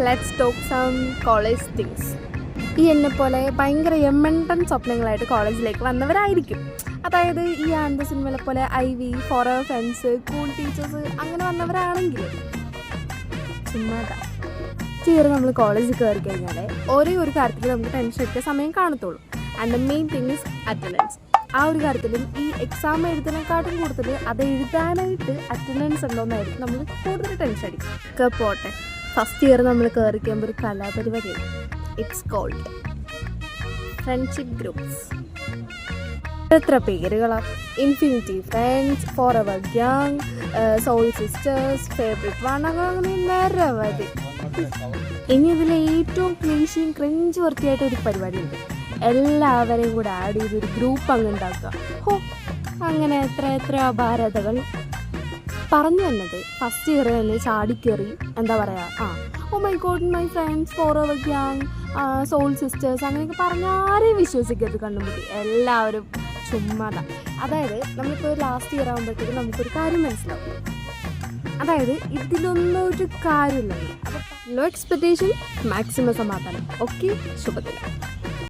Let's talk some college things. ഈ എന്നെപ്പോലെ ഭയങ്കര എമ്മണ്ടൻ സ്വപ്നങ്ങളായിട്ട് കോളേജിലേക്ക് വന്നവരായിരിക്കും. അതായത് ഈ ആനന്ദ സിനിമയിലെ പോലെ IV, ഫോറർ ഫ്രണ്ട്സ്, കൂൾ ടീച്ചേഴ്സ് അങ്ങനെ വന്നവരാണെങ്കിൽ ചുമ്മാതാ നമ്മൾ കോളേജിൽ കയറി കഴിഞ്ഞാൽ ഒരേ ഒരു കാര്യത്തിൽ നമുക്ക് ടെൻഷൻ എടുത്ത സമയം കാണത്തുള്ളൂ. And the main thing is attendance. ആ ഒരു കാര്യത്തിലും ഈ എക്സാം എഴുതുന്നതിനെക്കാട്ടും കൂടുതൽ അത് എഴുതാനായിട്ട് അറ്റൻഡൻസ് ഉണ്ടോയെന്നായിരിക്കും നമ്മൾ കൂടുതൽ ടെൻഷൻ അടിക്കും. ഒക്കെ പോട്ടെ, ഫസ്റ്റ് ഇയർ നമ്മൾ കയറി കഴിയുമ്പോൾ ഒരു കലാപരിപാടിയാണ്. It's called friendship groups. എത്ര പേരുകളാണ്! Infinity friends, forever gang, soul sisters, favourite one, അങ്ങനെ നിരവധി. ഇനി ഇതിൽ ഏറ്റവും ക്ലീശയും ക്രിഞ്ച് വൃത്തിയായിട്ട് ഒരു പരിപാടിയുണ്ട്. എല്ലാവരെയും കൂടെ ആഡ് ചെയ്തൊരു ഗ്രൂപ്പ് അങ്ങ് ഉണ്ടാക്കുക. അങ്ങനെ എത്ര അപാരതകൾ പറഞ്ഞു തന്നത്. ഫസ്റ്റ് ഇയർ തന്നെ ചാടിക്കേറി എന്താ പറയുക, oh my god my friends, forever gang, soul sisters അങ്ങനെയൊക്കെ പറഞ്ഞാരെയും വിശ്വസിക്കരുത്. കണ്ടുമുട്ടി എല്ലാവരും ചുമ്മാതാ. അതായത് നമ്മളിപ്പോൾ ലാസ്റ്റ് ഇയർ ആകുമ്പോഴത്തേക്കും നമുക്കൊരു കാര്യം മനസ്സിലാവും. അതായത് ഇതിലൊന്നും ഒരു കാര്യമില്ല. അപ്പോൾ ലോ എക്സ്പെക്ടേഷൻ, മാക്സിമം സമാധാനം. ഓക്കെ, ശുഭദിനം.